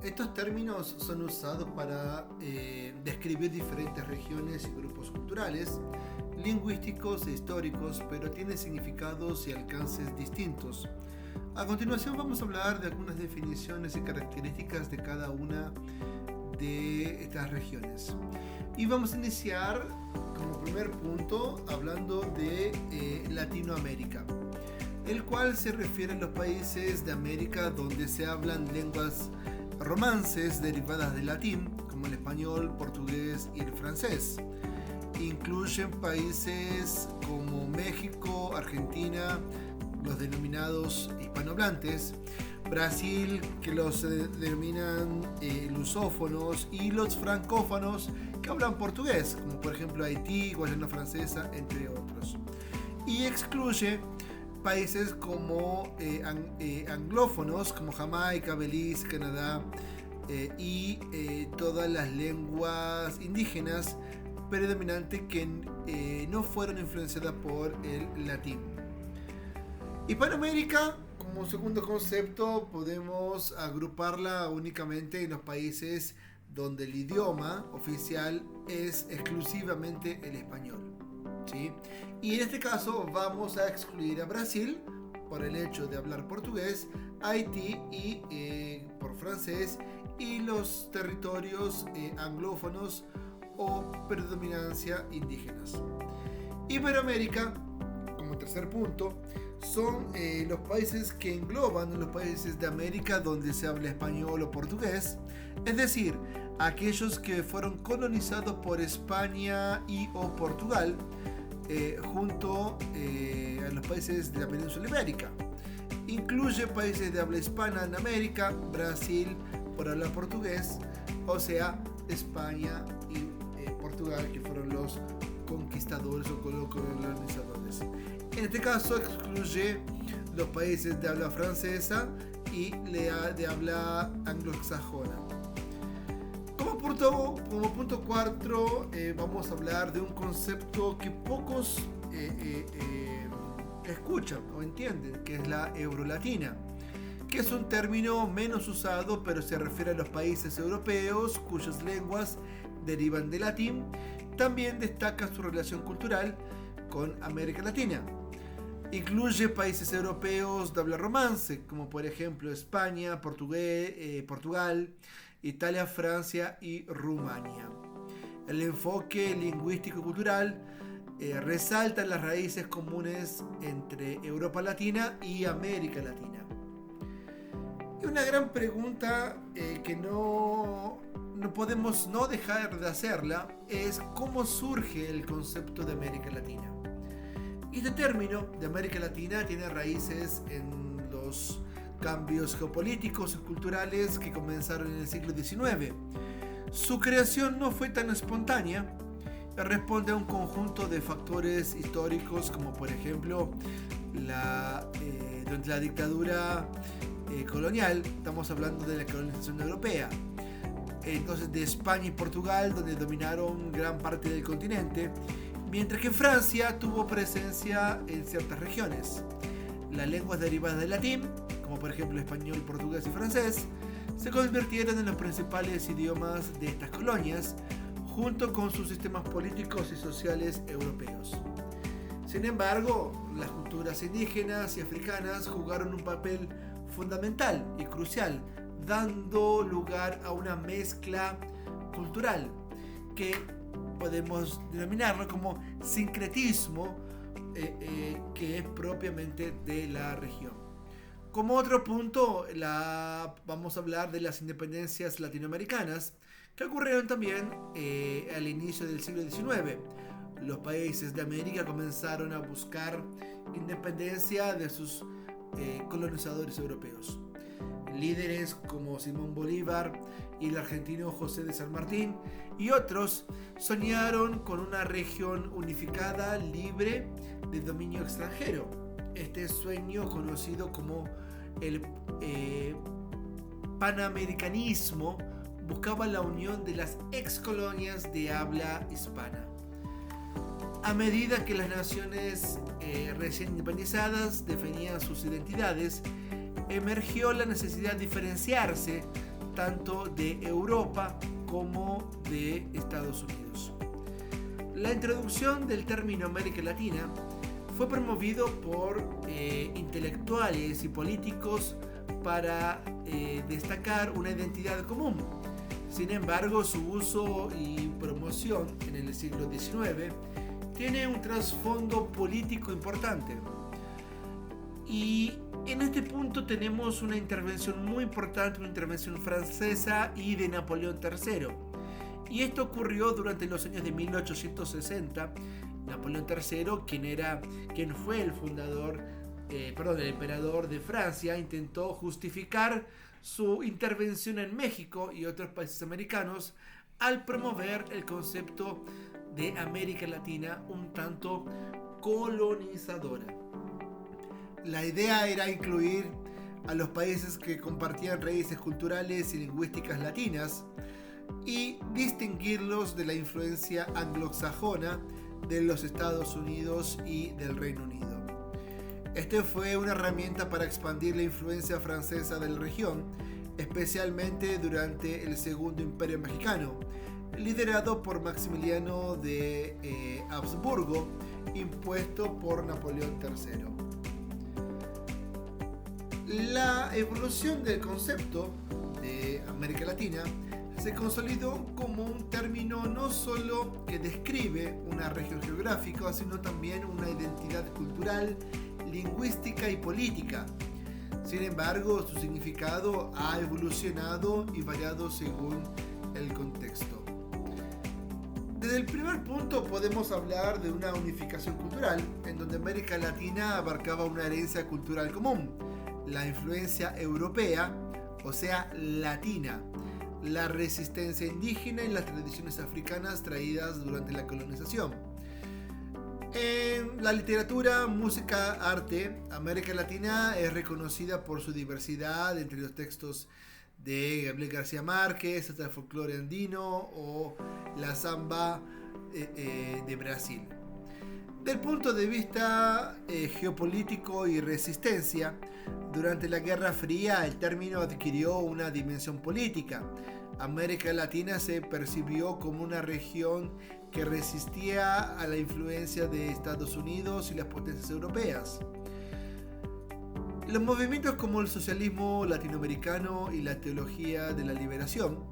estos términos son usados para describir diferentes regiones y grupos culturales, lingüísticos e históricos, pero tienen significados y alcances distintos. A continuación vamos a hablar de algunas definiciones y características de cada una de estas regiones. Y vamos a iniciar como primer punto hablando de Latinoamérica, el cual se refiere a los países de América donde se hablan lenguas romances derivadas del latín, como el español, portugués y el francés. Incluyen países como México, Argentina, los denominados hispanohablantes, Brasil, que los denominan lusófonos, y los francófonos, que hablan portugués, como por ejemplo Haití, Guayana Francesa, entre otros. Y excluye países como anglófonos, como Jamaica, Belice, Canadá, y todas las lenguas indígenas predominantes que no fueron influenciadas por el latín. Hispanoamérica, como segundo concepto, podemos agruparla únicamente en los países donde el idioma oficial es exclusivamente el español, ¿sí? Y en este caso vamos a excluir a Brasil por el hecho de hablar portugués, Haití y por francés, y los territorios anglófonos o predominancia indígenas. Iberoamérica, como tercer punto, son los países que engloban los países de América donde se habla español o portugués, es decir, aquellos que fueron colonizados por España y o Portugal, junto a los países de la península ibérica. Incluye países de habla hispana en América, Brasil por hablar portugués, o sea, España y Portugal, que fueron los conquistadores o colonizadores. En este caso excluye los países de habla francesa y de habla anglosajona. Como punto 4 vamos a hablar de un concepto que pocos escuchan o entienden, que es la eurolatina, que es un término menos usado, pero se refiere a los países europeos cuyas lenguas derivan del latín. También destaca su relación cultural con América Latina. Incluye países europeos de habla romance, como por ejemplo España, Portugal, Italia, Francia y Rumania. El enfoque lingüístico y cultural resalta las raíces comunes entre Europa Latina y América Latina. Y una gran pregunta que no podemos no dejar de hacerla es cómo surge el concepto de América Latina. Este término de América Latina tiene raíces en los cambios geopolíticos y culturales que comenzaron en el siglo XIX. Su creación no fue tan espontánea, responde a un conjunto de factores históricos, como por ejemplo durante la dictadura colonial, estamos hablando de la colonización europea, entonces de España y Portugal, donde dominaron gran parte del continente, mientras que Francia tuvo presencia en ciertas regiones. Las lenguas derivadas del latín, como por ejemplo español, portugués y francés, se convirtieron en los principales idiomas de estas colonias, junto con sus sistemas políticos y sociales europeos. Sin embargo, las culturas indígenas y africanas jugaron un papel fundamental y crucial, dando lugar a una mezcla cultural que podemos denominarlo como sincretismo, que es propiamente de la región. Como otro punto, vamos a hablar de las independencias latinoamericanas, que ocurrieron también al inicio del siglo XIX. Los países de América comenzaron a buscar independencia de sus colonizadores europeos. Líderes como Simón Bolívar y el argentino José de San Martín y otros soñaron con una región unificada, libre de dominio extranjero. Este sueño, conocido como el panamericanismo, buscaba la unión de las excolonias de habla hispana. A medida que las naciones recién independizadas definían sus identidades, emergió la necesidad de diferenciarse tanto de Europa como de Estados Unidos. La introducción del término América Latina fue promovido por intelectuales y políticos para destacar una identidad común. Sin embargo, su uso y promoción en el siglo XIX tiene un trasfondo político importante. Y en este punto tenemos una intervención muy importante, una intervención francesa y de Napoleón III. Y esto ocurrió durante los años de 1860. Napoleón III, quien fue el el emperador de Francia, intentó justificar su intervención en México y otros países americanos al promover el concepto de América Latina un tanto colonizadora. La idea era incluir a los países que compartían raíces culturales y lingüísticas latinas y distinguirlos de la influencia anglosajona de los Estados Unidos y del Reino Unido. Este fue una herramienta para expandir la influencia francesa de la región, especialmente durante el Segundo Imperio Mexicano, liderado por Maximiliano de Habsburgo, impuesto por Napoleón III. La evolución del concepto de América Latina se consolidó como un término no solo que describe una región geográfica, sino también una identidad cultural, lingüística y política. Sin embargo, su significado ha evolucionado y variado según el contexto. Desde el primer punto podemos hablar de una unificación cultural, en donde América Latina abarcaba una herencia cultural común, la influencia europea, o sea, latina, la resistencia indígena y las tradiciones africanas traídas durante la colonización. En la literatura, música, arte, América Latina es reconocida por su diversidad entre los textos de Gabriel García Márquez hasta el folclore andino o la samba de Brasil. Del punto de vista geopolítico y resistencia, durante la Guerra Fría el término adquirió una dimensión política. América Latina se percibió como una región que resistía a la influencia de Estados Unidos y las potencias europeas. Los movimientos como el socialismo latinoamericano y la teología de la liberación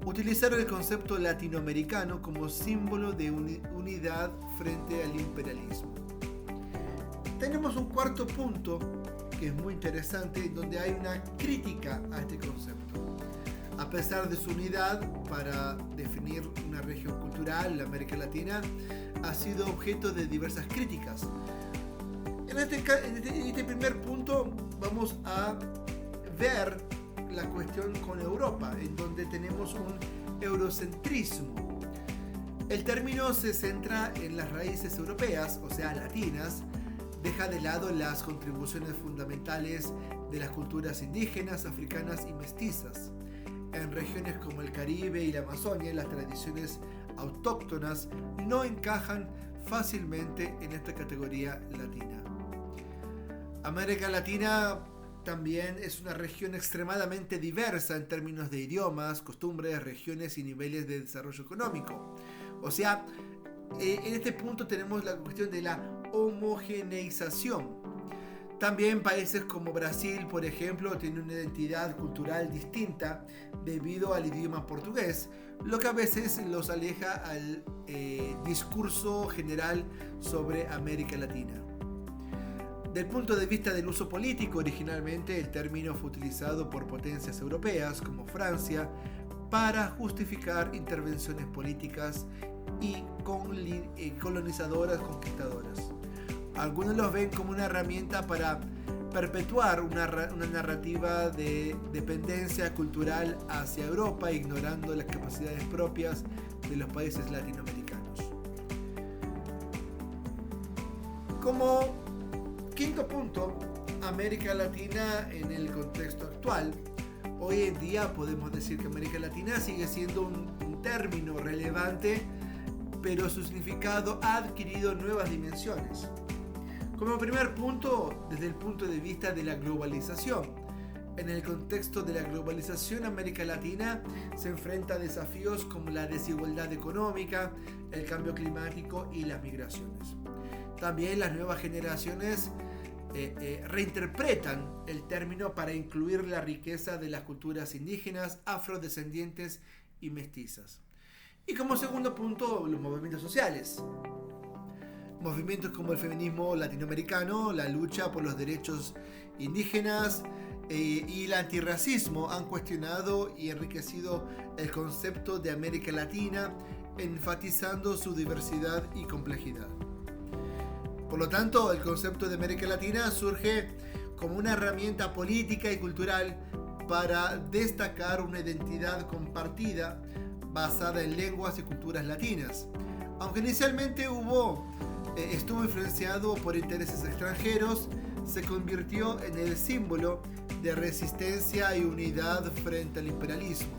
utilizaron el concepto latinoamericano como símbolo de unidad frente al imperialismo. Tenemos un cuarto punto que es muy interesante, donde hay una crítica a este concepto. A pesar de su unidad para definir una región cultural, la América Latina ha sido objeto de diversas críticas. En este primer punto vamos a ver la cuestión con Europa, en donde tenemos un eurocentrismo. El término se centra en las raíces europeas, o sea, latinas, deja de lado las contribuciones fundamentales de las culturas indígenas, africanas y mestizas. En regiones como el Caribe y la Amazonia, las tradiciones autóctonas no encajan fácilmente en esta categoría latina. América Latina también es una región extremadamente diversa en términos de idiomas, costumbres, regiones y niveles de desarrollo económico. O sea, en este punto tenemos la cuestión de la homogeneización. También países como Brasil, por ejemplo, tienen una identidad cultural distinta debido al idioma portugués, lo que a veces los aleja al discurso general sobre América Latina. Del punto de vista del uso político, originalmente el término fue utilizado por potencias europeas como Francia para justificar intervenciones políticas y colonizadoras conquistadoras. Algunos los ven como una herramienta para perpetuar una narrativa de dependencia cultural hacia Europa, ignorando las capacidades propias de los países latinoamericanos. Como quinto punto, América Latina en el contexto actual. Hoy en día podemos decir que América Latina sigue siendo un término relevante, pero su significado ha adquirido nuevas dimensiones. Como primer punto, desde el punto de vista de la globalización, En el contexto de la globalización, América Latina se enfrenta a desafíos como la desigualdad económica, el cambio climático y las migraciones. También las nuevas generaciones reinterpretan el término para incluir la riqueza de las culturas indígenas, afrodescendientes y mestizas. Y como segundo punto, los movimientos sociales. Movimientos como el feminismo latinoamericano, la lucha por los derechos indígenas y el antirracismo han cuestionado y enriquecido el concepto de América Latina, enfatizando su diversidad y complejidad. Por lo tanto, el concepto de América Latina surge como una herramienta política y cultural para destacar una identidad compartida basada en lenguas y culturas latinas. Aunque inicialmente estuvo influenciado por intereses extranjeros, se convirtió en el símbolo de resistencia y unidad frente al imperialismo.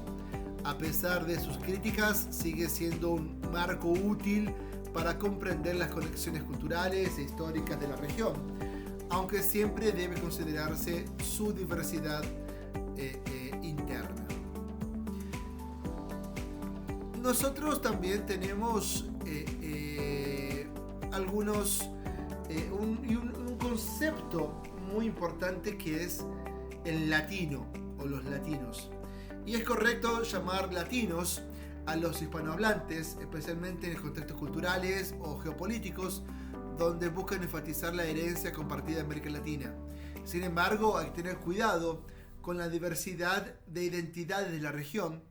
A pesar de sus críticas, sigue siendo un marco útil para comprender las conexiones culturales e históricas de la región, aunque siempre debe considerarse su diversidad interna. Nosotros también tenemos un concepto muy importante que es el latino o los latinos. Y es correcto llamar latinos a los hispanohablantes, especialmente en contextos culturales o geopolíticos, donde buscan enfatizar la herencia compartida de América Latina. Sin embargo, hay que tener cuidado con la diversidad de identidades de la región.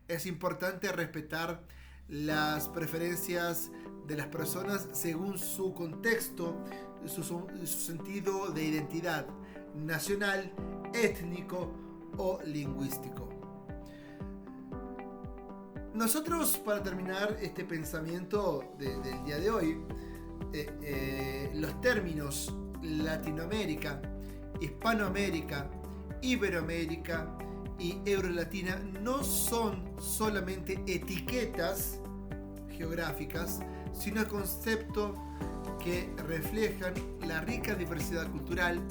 Es importante respetar las preferencias de las personas según su contexto, su sentido de identidad nacional, étnico o lingüístico. Nosotros, para terminar este pensamiento del día de hoy, los términos Latinoamérica, Hispanoamérica, Iberoamérica y Eurolatina no son solamente etiquetas geográficas, sino conceptos que reflejan la rica diversidad cultural,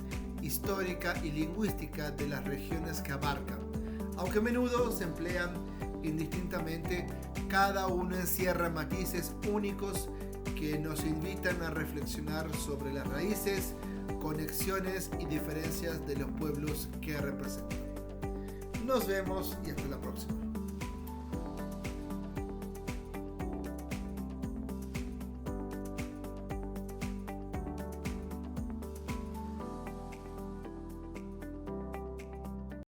histórica y lingüística de las regiones que abarcan. Aunque a menudo se emplean indistintamente, cada uno encierra matices únicos que nos invitan a reflexionar sobre las raíces, conexiones y diferencias de los pueblos que representan. Nos vemos y hasta la próxima.